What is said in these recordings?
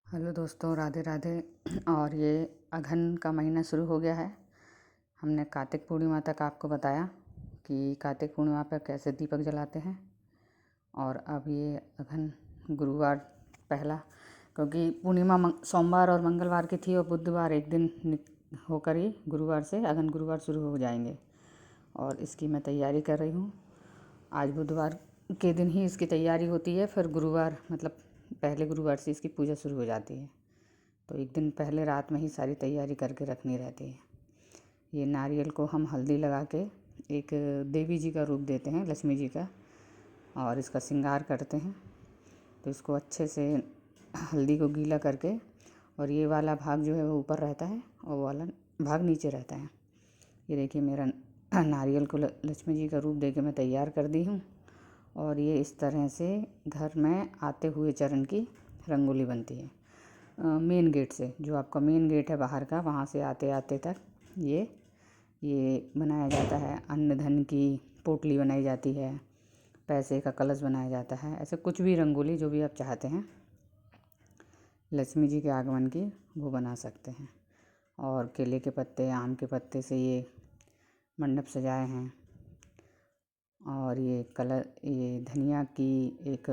Hello दोस्तों, राधे राधे। और ये अघन का महीना शुरू हो गया है। हमने कार्तिक पूर्णिमा तक आपको बताया कि कार्तिक पूर्णिमा पर कैसे दीपक जलाते हैं। और अब ये अघन गुरुवार पहला, क्योंकि पूर्णिमा सोमवार और मंगलवार की थी और बुधवार एक दिन होकर ही गुरुवार से अघन गुरुवार शुरू हो जाएंगे। और इसकी मैं तैयारी कर रही हूँ। आज बुधवार के दिन ही इसकी तैयारी होती है, फिर गुरुवार मतलब पहले गुरुवार से इसकी पूजा शुरू हो जाती है। तो एक दिन पहले रात में ही सारी तैयारी करके रखनी रहती है। ये नारियल को हम हल्दी लगा के एक देवी जी का रूप देते हैं, लक्ष्मी जी का, और इसका श्रृंगार करते हैं। तो इसको अच्छे से हल्दी को गीला करके, और ये वाला भाग जो है वो ऊपर रहता है और वो वाला भाग नीचे रहता है। ये देखिए, मेरा नारियल को लक्ष्मी जी का रूप दे के मैं तैयार कर दी हूँ। और ये इस तरह से घर में आते हुए चरण की रंगोली बनती है। मेन गेट से, जो आपका मेन गेट है बाहर का, वहाँ से आते आते तक ये बनाया जाता है। अन्न धन की पोटली बनाई जाती है, पैसे का कलश बनाया जाता है। ऐसे कुछ भी रंगोली जो भी आप चाहते हैं लक्ष्मी जी के आगमन की, वो बना सकते हैं। और केले के पत्ते, आम के पत्ते से ये मंडप सजाए हैं। और ये धनिया की एक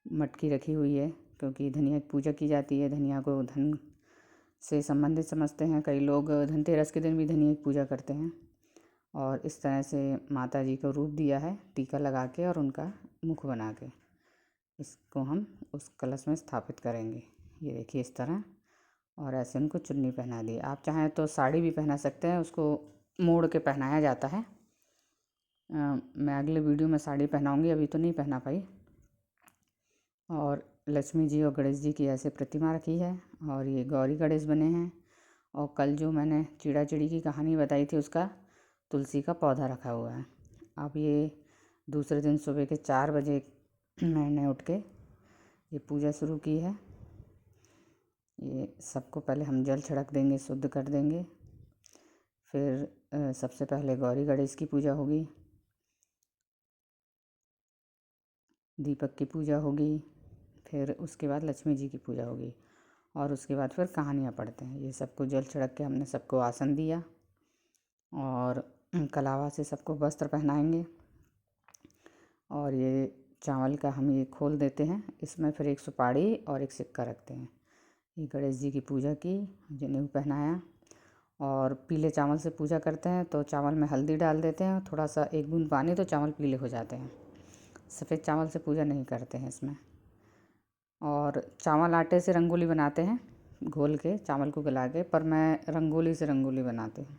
मटकी रखी हुई है, क्योंकि धनिया की पूजा की जाती है। धनिया को धन से संबंधित समझते हैं कई लोग। धनतेरस के दिन भी धनिया की पूजा करते हैं। और इस तरह से माता जी को रूप दिया है टीका लगा के और उनका मुख बना के। इसको हम उस कलश में स्थापित करेंगे। ये देखिए इस तरह। और ऐसे उनको चुन्नी पहना दी। आप चाहें तो साड़ी भी पहना सकते हैं, उसको मोड़ के पहनाया जाता है। मैं अगले वीडियो में साड़ी पहनाऊँगी, अभी तो नहीं पहना पाई। और लक्ष्मी जी और गणेश जी की ऐसे प्रतिमा रखी है। और ये गौरी गणेश बने हैं। और कल जो मैंने चिड़ा चिड़ी की कहानी बताई थी, उसका तुलसी का पौधा रखा हुआ है। अब ये दूसरे दिन सुबह के 4 बजे मैंने उठ के ये पूजा शुरू की है। ये सबको पहले हम जल छिड़क देंगे, शुद्ध कर देंगे। फिर सबसे पहले गौरी गणेश की पूजा होगी, दीपक की पूजा होगी, फिर उसके बाद लक्ष्मी जी की पूजा होगी। और उसके बाद फिर कहानियाँ पढ़ते हैं। ये सबको जल छिड़क के हमने सबको आसन दिया। और कलावा से सबको वस्त्र पहनाएंगे। और ये चावल का हम ये खोल देते हैं। इसमें फिर एक सुपारी और एक सिक्का रखते हैं। ये गणेश जी की पूजा की, जनेऊ पहनाया। और पीले चावल से पूजा करते हैं तो चावल में हल्दी डाल देते हैं, थोड़ा सा एक बूंद पानी, तो चावल पीले हो जाते हैं। सफ़ेद चावल से पूजा नहीं करते हैं इसमें। और चावल आटे से रंगोली बनाते हैं, घोल के चावल को गला के, पर मैं रंगोली से रंगोली बनाती हूँ।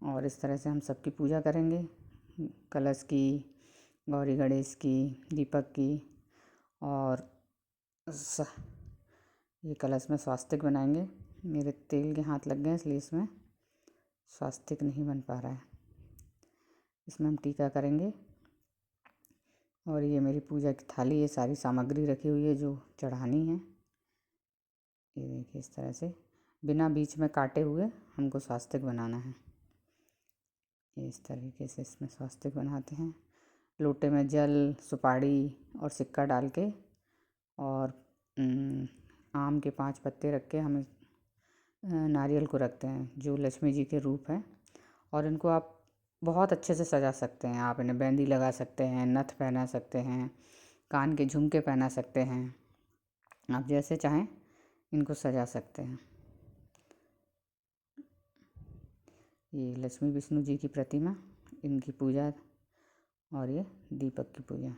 और इस तरह से हम सबकी पूजा करेंगे, कलश की, गौरी गणेश की, दीपक की। और ये कलश में स्वास्तिक बनाएंगे। मेरे तेल के हाथ लग गए इसलिए इसमें स्वास्तिक नहीं बन पा रहा है। इसमें हम टीका करेंगे। और ये मेरी पूजा की थाली, ये सारी सामग्री रखी हुई है जो चढ़ानी है। ये देखिए इस तरह से बिना बीच में काटे हुए हमको स्वास्तिक बनाना है। ये इस तरीके से इसमें स्वास्तिक बनाते हैं। लोटे में जल, सुपारी और सिक्का डाल के, और आम के 5 पत्ते रख के हम नारियल को रखते हैं, जो लक्ष्मी जी के रूप हैं। और इनको आप बहुत अच्छे से सजा सकते हैं। आप इन्हें बिंदी लगा सकते हैं, नथ पहना सकते हैं, कान के झुमके पहना सकते हैं। आप जैसे चाहें इनको सजा सकते हैं। ये लक्ष्मी विष्णु जी की प्रतिमा, इनकी पूजा। और ये दीपक की पूजा।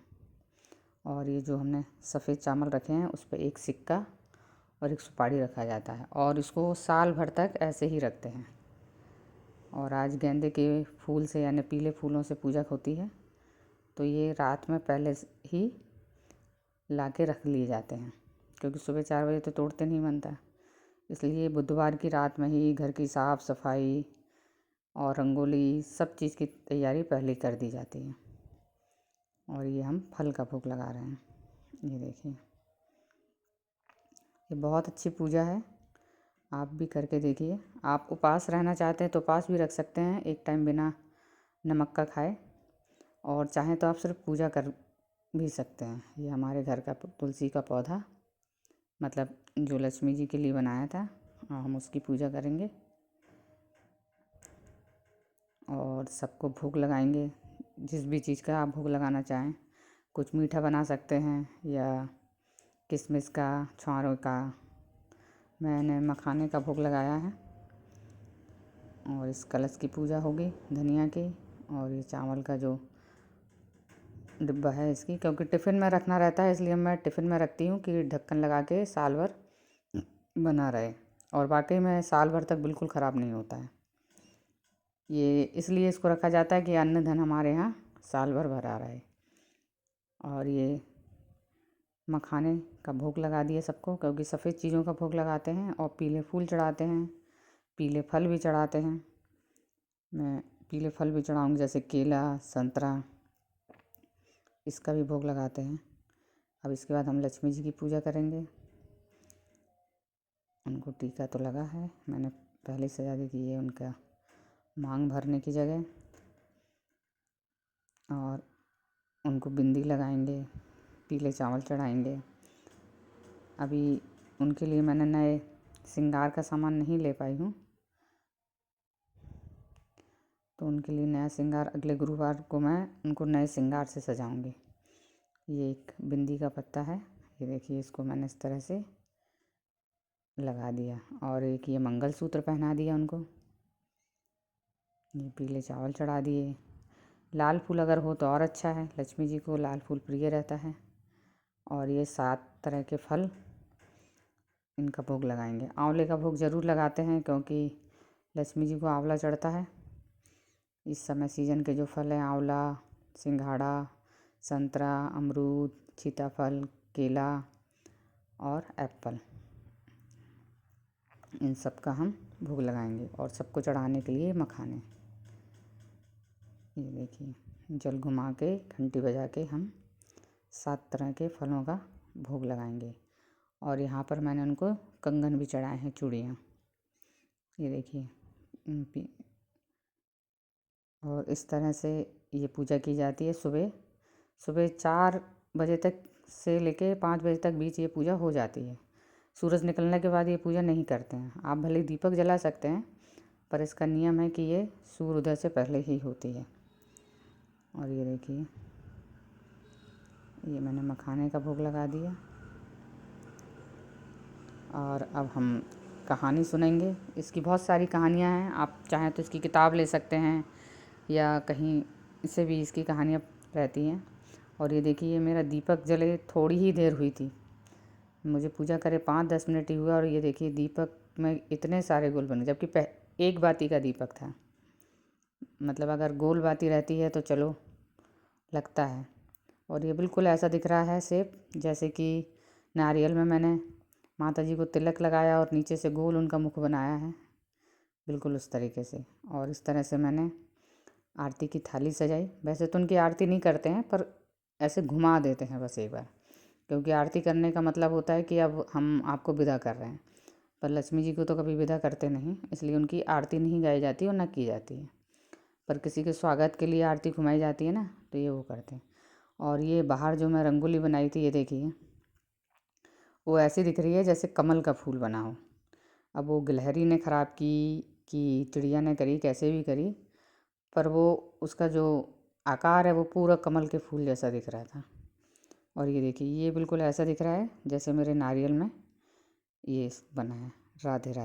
और ये जो हमने सफ़ेद चावल रखे हैं उस पर एक सिक्का और एक सुपारी रखा जाता है। और इसको साल भर तक ऐसे ही रखते हैं। और आज गेंदे के फूल से यानी पीले फूलों से पूजा होती है, तो ये रात में पहले ही ला के रख लिए जाते हैं, क्योंकि सुबह 4 बजे तो तोड़ते नहीं बनता। इसलिए बुधवार की रात में ही घर की साफ़ सफाई और रंगोली, सब चीज़ की तैयारी पहले कर दी जाती है। और ये हम फल का भोग लगा रहे हैं। ये देखिए, ये बहुत अच्छी पूजा है, आप भी करके देखिए। आप उपवास रहना चाहते हैं तो उपवास भी रख सकते हैं, एक टाइम बिना नमक का खाए। और चाहें तो आप सिर्फ पूजा कर भी सकते हैं। ये हमारे घर का तुलसी का पौधा मतलब जो लक्ष्मी जी के लिए बनाया था, और हम उसकी पूजा करेंगे और सबको भोग लगाएंगे। जिस भी चीज़ का आप भोग लगाना चाहें, कुछ मीठा बना सकते हैं या किशमिश का, छुआरों का। मैंने मखाने का भोग लगाया है और इस कलश की पूजा होगी धनिया की। और ये चावल का जो डिब्बा है इसकी, क्योंकि टिफ़िन में रखना रहता है इसलिए मैं टिफ़िन में रखती हूँ कि ढक्कन लगा के साल भर बना रहे। और वाकई में साल भर तक बिल्कुल ख़राब नहीं होता है। ये इसलिए इसको रखा जाता है कि अन्न धन हमारे यहाँ साल भर भरा रहे। और ये मखाने का भोग लगा दिए सबको, क्योंकि सफ़ेद चीज़ों का भोग लगाते हैं और पीले फूल चढ़ाते हैं, पीले फल भी चढ़ाते हैं। मैं पीले फल भी चढ़ाऊँगी, जैसे केला, संतरा, इसका भी भोग लगाते हैं। अब इसके बाद हम लक्ष्मी जी की पूजा करेंगे। उनको टीका तो लगा है, मैंने पहले सजा दी थी। ये उनका मांग भरने की जगह। और उनको बिंदी लगाएंगे, पीले चावल चढ़ाएंगे। अभी उनके लिए मैंने नए श्रृंगार का सामान नहीं ले पाई हूँ, तो उनके लिए नया श्रृंगार अगले गुरुवार को मैं उनको नए श्रृंगार से सजाऊंगी। ये एक बिंदी का पत्ता है, ये देखिए, इसको मैंने इस तरह से लगा दिया। और एक ये मंगलसूत्र पहना दिया उनको। ये पीले चावल चढ़ा दिए। लाल फूल अगर हो तो और अच्छा है, लक्ष्मी जी को लाल फूल प्रिय रहता है। और ये 7 तरह के फल, इनका भोग लगाएंगे। आंवले का भोग ज़रूर लगाते हैं, क्योंकि लक्ष्मी जी को आंवला चढ़ता है। इस समय सीजन के जो फल हैं, आंवला, सिंघाड़ा, संतरा, अमरूद, सीताफल, केला और एप्पल, इन सब का हम भोग लगाएंगे। और सबको चढ़ाने के लिए मखाने। ये देखिए, जल घुमा के, घंटी बजा के हम 7 तरह के फलों का भोग लगाएंगे। और यहाँ पर मैंने उनको कंगन भी चढ़ाए हैं, चूड़ियाँ, ये देखिए। और इस तरह से ये पूजा की जाती है। सुबह सुबह 4 बजे तक से लेके 5 बजे तक बीच ये पूजा हो जाती है। सूरज निकलने के बाद ये पूजा नहीं करते हैं। आप भले दीपक जला सकते हैं, पर इसका नियम है कि ये सूर्योदय से पहले ही होती है। और ये देखिए, ये मैंने मखाने का भोग लगा दिया। और अब हम कहानी सुनेंगे। इसकी बहुत सारी कहानियाँ हैं, आप चाहें तो इसकी किताब ले सकते हैं या कहीं से भी इसकी कहानियाँ रहती हैं। और ये देखिए, ये मेरा दीपक जले थोड़ी ही देर हुई थी, मुझे पूजा करे 5-10 मिनट ही हुआ। और ये देखिए, दीपक में इतने सारे गोल बने, जबकि एक बाती का दीपक था। मतलब अगर गोल बाती रहती है तो चलो लगता है। और ये बिल्कुल ऐसा दिख रहा है शेप, जैसे कि नारियल में मैंने माता जी को तिलक लगाया और नीचे से गोल उनका मुख बनाया है, बिल्कुल उस तरीके से। और इस तरह से मैंने आरती की थाली सजाई। वैसे तो उनकी आरती नहीं करते हैं, पर ऐसे घुमा देते हैं बस एक बार, क्योंकि आरती करने का मतलब होता है कि अब हम आपको विदा कर रहे हैं। पर लक्ष्मी जी को तो कभी विदा करते नहीं, इसलिए उनकी आरती नहीं गाई जाती और ना की जाती है। पर किसी के स्वागत के लिए आरती घुमाई जाती है ना, तो ये वो करते हैं। और ये बाहर जो मैं रंगोली बनाई थी, ये देखिए, वो ऐसी दिख रही है जैसे कमल का फूल बना हो। अब वो गिलहरी ने ख़राब की कि चिड़िया ने करी, कैसे भी करी, पर वो उसका जो आकार है वो पूरा कमल के फूल जैसा दिख रहा था। और ये देखिए, ये बिल्कुल ऐसा दिख रहा है जैसे मेरे नारियल में ये बना है। राधे राधे।